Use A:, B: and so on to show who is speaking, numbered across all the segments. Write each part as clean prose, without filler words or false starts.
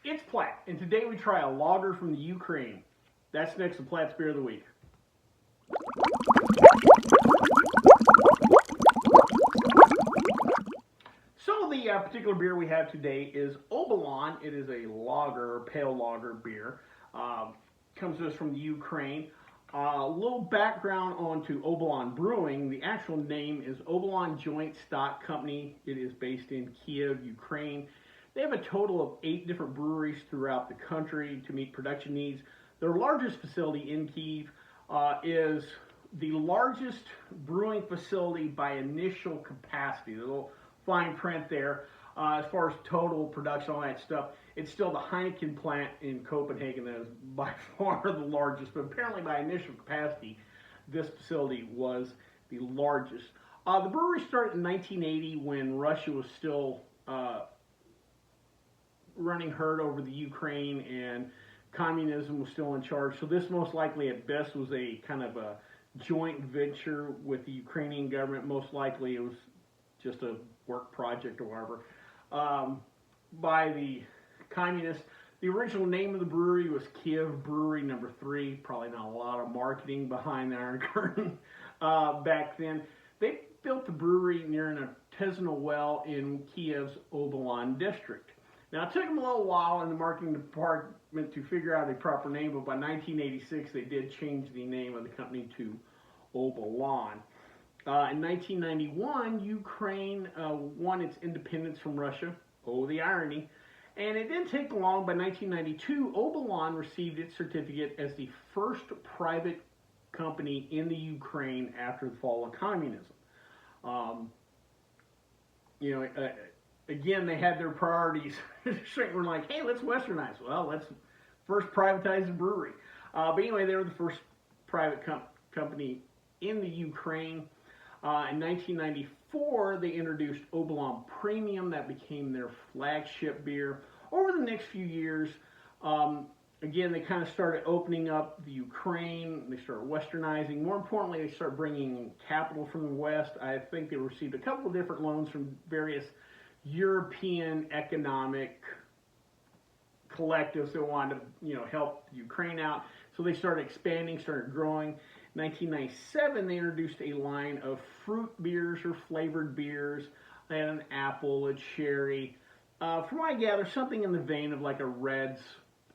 A: It's Platt, and today we try a lager from the Ukraine. That's next to Platt's Beer of the Week. So the particular beer we have today is Obolon. It is a lager, pale lager beer. Comes to us from the Ukraine. A little background onto Obolon Brewing. The actual name is Obolon Joint Stock Company. It is based in Kiev, Ukraine. They have a total of 8 different breweries throughout the country to meet production needs. Their largest facility in Kiev is the largest brewing facility by initial capacity. The little fine print there. As far as total production, all that stuff, it's still the Heineken plant in Copenhagen that is by far the largest, but apparently by initial capacity, this facility was the largest. The brewery started in 1980 when Russia was still running herd over the Ukraine and communism was still in charge. So this most likely at best was a kind of a joint venture with the Ukrainian government. Most likely it was just a work project or whatever by the communists. The original name of the brewery was Kiev Brewery Number 3. Probably not a lot of marketing behind the Iron Curtain back then. They built the brewery near an artisanal well in Kiev's Obolon district. Now, it took them a little while in the marketing department to figure out a proper name, but by 1986, they did change the name of the company to Obolon. In 1991, Ukraine won its independence from Russia. Oh, the irony. And it didn't take long. By 1992, Obolon received its certificate as the first private company in the Ukraine after the fall of communism. Again, they had their priorities. We're like, hey, let's westernize. Well, let's first privatize the brewery. But anyway, they were the first private company in the Ukraine. In 1994, they introduced Obolon Premium. That became their flagship beer. Over the next few years, again, they kind of started opening up the Ukraine. They started westernizing. More importantly, they started bringing capital from the West. I think they received a couple of different loans from various European economic collectives that wanted to, help Ukraine out. So they started expanding, started growing. 1997, they introduced a line of fruit beers or flavored beers. They had an apple, a cherry. From what I gather, something in the vein of like a Red's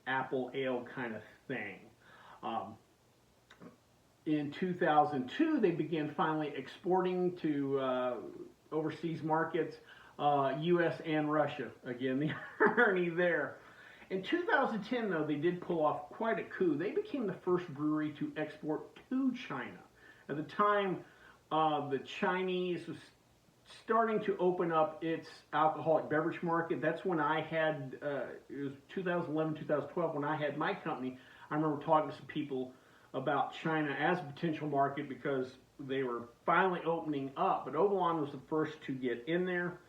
A: apple ale kind of thing. In 2002, they began finally exporting to overseas markets, U.S. and Russia. Again, the irony there. In 2010, though, they did pull off quite a coup. They became the first brewery to export to China. At the time, the Chinese was starting to open up its alcoholic beverage market. That's when I had, it was 2011, 2012, when I had my company. I remember talking to some people about China as a potential market because they were finally opening up. But Obolon was the first to get in there.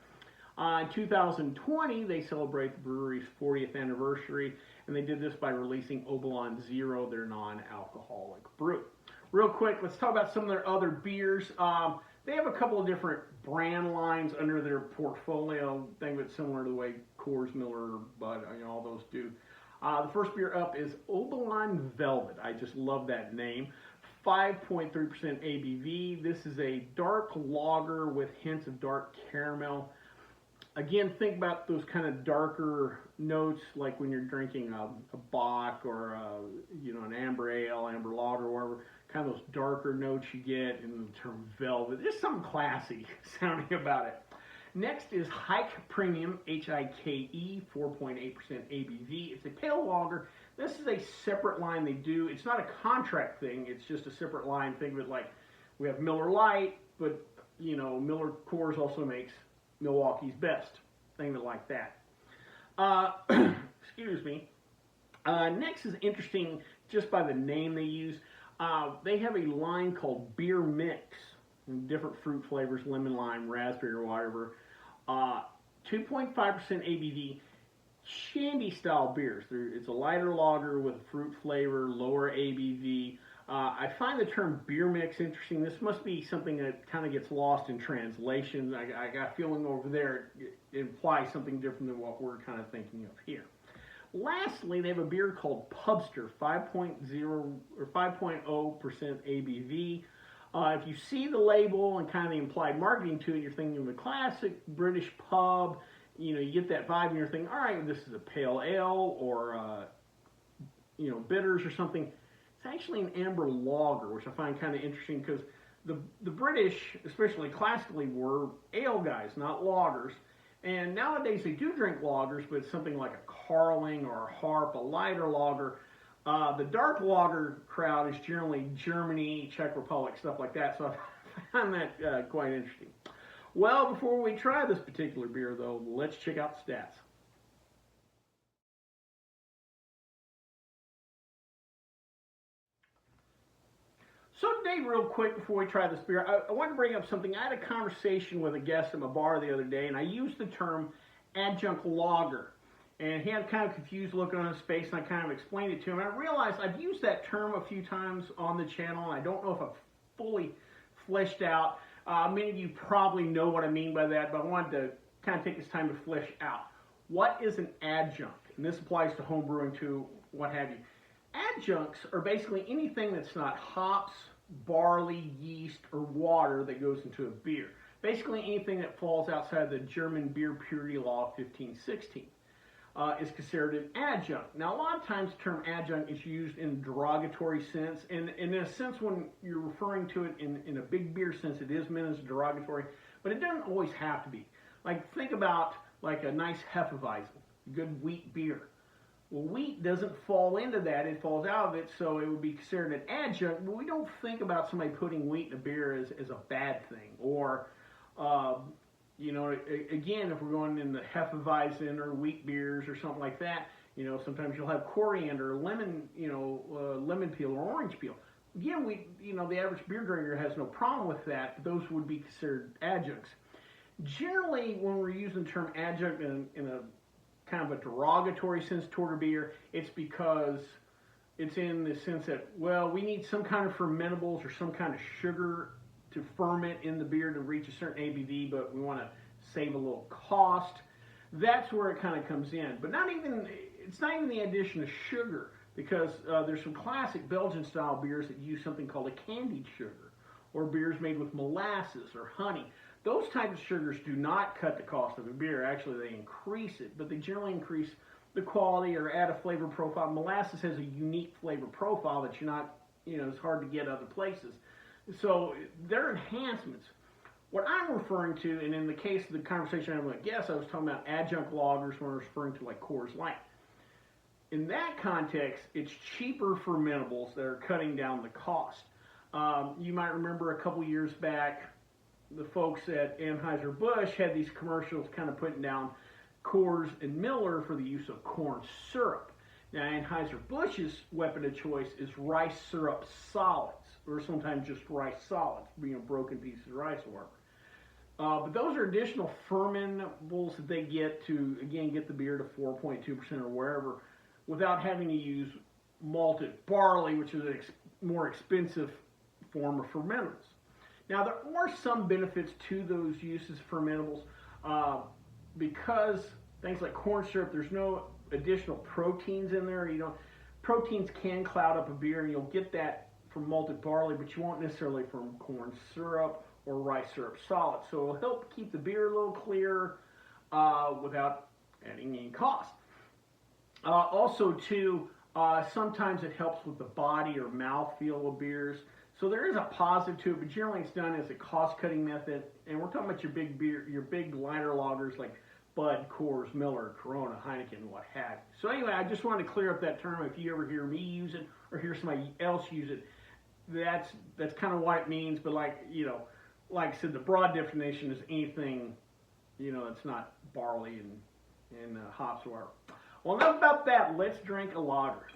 A: In 2020, they celebrate the brewery's 40th anniversary, and they did this by releasing Obolon Zero, their non-alcoholic brew. Real quick, let's talk about some of their other beers. They have a couple of different brand lines under their portfolio. Think of it similar to the way Coors, Miller, Bud, all those do. The first beer up is Obolon Velvet. I just love that name. 5.3% ABV. This is a dark lager with hints of dark caramel. Again, think about those kind of darker notes, like when you're drinking a Bock or an amber ale, amber lager, or whatever. Kind of those darker notes you get in the term velvet. There's something classy sounding about it. Next is Hike Premium, H-I-K-E, 4.8% ABV. It's a pale lager. This is a separate line they do. It's not a contract thing. It's just a separate line. Think of it like we have Miller Lite, but Miller Coors also makes Milwaukee's Best. Think of it like that. Excuse me. Next is interesting just by the name they use. They have a line called Beer Mix. Different fruit flavors, lemon, lime, raspberry, or whatever. 2.5% ABV. Shandy style beers. It's a lighter lager with fruit flavor, lower ABV. I find the term beer mix interesting. This must be something that kind of gets lost in translation. I got a feeling over there it implies something different than what we're kind of thinking of here. lastly, they have a beer called Pubster, 5.0 or 5.0% ABV. If you see the label and kind of the implied marketing to it, you're thinking of a classic British pub. You know, you get that vibe and you're thinking, all right, this is a pale ale or, you know, bitters or something. It's actually an amber lager, which I find kind of interesting because the British, especially classically, were ale guys, not lagers. And nowadays they do drink lagers, but it's something like a Carling or a Harp, a lighter lager. The dark lager crowd is generally Germany, Czech Republic, stuff like that. So I find that quite interesting. Well, before we try this particular beer, though, let's check out the stats. So today, real quick, before we try this beer, I want to bring up something. I had a conversation with a guest at my bar the other day, and I used the term adjunct lager. And he had kind of confused look on his face, and I kind of explained it to him. And I realized I've used that term a few times on the channel, and I don't know if I've fully fleshed out. Many of you probably know what I mean by that, but I wanted to kind of take this time to flesh out. What is an adjunct? And this applies to home brewing too, what have you. Adjuncts are basically anything that's not hops, barley, yeast, or water that goes into a beer. Basically anything that falls outside the German beer purity law of 1516 is considered an adjunct. Now, a lot of times the term adjunct is used in a derogatory sense, and in a sense when you're referring to it in a big beer sense, it is meant as derogatory, but it doesn't always have to be. Like, think about like a nice Hefeweizen, good wheat beer. Well, wheat doesn't fall into that, it falls out of it, so it would be considered an adjunct, but we don't think about somebody putting wheat in a beer as a bad thing. Or, you know, again, if we're going in the Hefeweizen or wheat beers or something like that, you know, sometimes you'll have coriander, lemon, you know, lemon peel or orange peel. Again, you know, the average beer drinker has no problem with that, but those would be considered adjuncts. Generally, when we're using the term adjunct in a kind of a derogatory sense toward a beer, it's because it's in the sense that, well, we need some kind of fermentables or some kind of sugar to ferment in the beer to reach a certain ABV, but we want to save a little cost. That's where it kind of comes in. But it's not even the addition of sugar, because there's some classic Belgian style beers that use something called a candied sugar, or beers made with molasses or honey. Those types of sugars do not cut the cost of a beer. Actually, they increase it, but they generally increase the quality or add a flavor profile. Molasses has a unique flavor profile that you're not, you know, it's hard to get other places. So they're enhancements. What I'm referring to, and in the case of the conversation I had with a guest, I was talking about adjunct lagers when I was referring to like Coors Light. In that context, it's cheaper fermentables that are cutting down the cost. You might remember a couple years back, the folks at Anheuser-Busch had these commercials kind of putting down Coors and Miller for the use of corn syrup. Now, Anheuser-Busch's weapon of choice is rice syrup solids, or sometimes just rice solids, being broken pieces of rice or whatever. But those are additional fermentables that they get to, again, get the beer to 4.2% or wherever, without having to use malted barley, which is a more expensive form of fermentables. Now, there are some benefits to those uses of fermentables because things like corn syrup, there's no additional proteins in there. You know, proteins can cloud up a beer, and you'll get that from malted barley, but you won't necessarily from corn syrup or rice syrup solids. So it'll help keep the beer a little clearer without adding any cost. Also, too, sometimes it helps with the body or mouthfeel of beers. So there is a positive to it, but generally it's done as a cost-cutting method. And we're talking about your big beer, your big lighter lagers like Bud, Coors, Miller, Corona, Heineken, what have you. So anyway, I just wanted to clear up that term. If you ever hear me use it or hear somebody else use it, that's kind of what it means. But like, you know, like I said, the broad definition is anything, you know, that's not barley and hops or whatever. Well, enough about that. Let's drink a lager.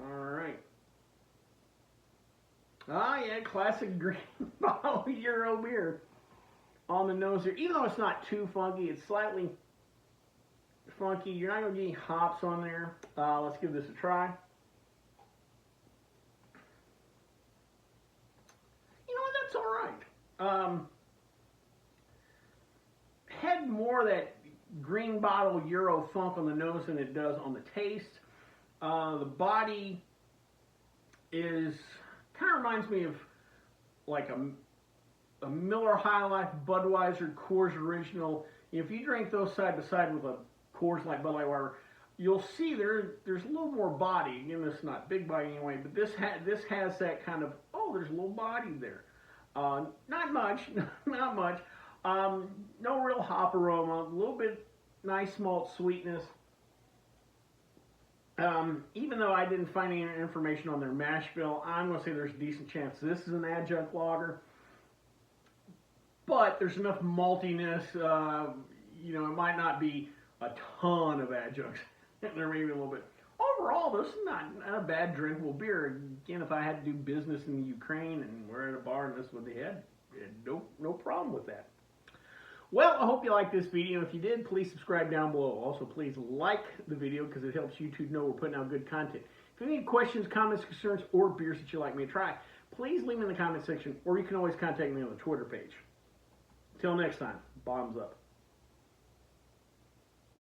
A: Alright. Ah, yeah, classic green bottle Euro beer. On the nose here. Even though it's not too funky, it's slightly funky. You're not going to get any hops on there. Let's give this a try. all right. Had more of that green bottle Euro funk on the nose than it does on the taste. The body is kind of reminds me of like a Miller High Life, Budweiser, Coors Original. If you drink those side by side with a Coors Light, Bud Light, whatever, you'll see there's a little more body. Again, this is not big body anyway, but this has that kind of, oh, there's a little body there. Not much, not much. No real hop aroma. A little bit nice malt sweetness. Even though I didn't find any information on their mash bill, I'm going to say there's a decent chance this is an adjunct lager. But there's enough maltiness, it might not be a ton of adjuncts. There may be a little bit. Overall, this is not a bad drinkable beer. Again, if I had to do business in the Ukraine and we're at a bar and this is what they had, no problem with that. Well, I hope you liked this video. If you did, please subscribe down below. Also, please like the video because it helps YouTube know we're putting out good content. If you have any questions, comments, concerns, or beers that you'd like me to try, please leave them in the comment section, or you can always contact me on the Twitter page. Till next time, bottoms up.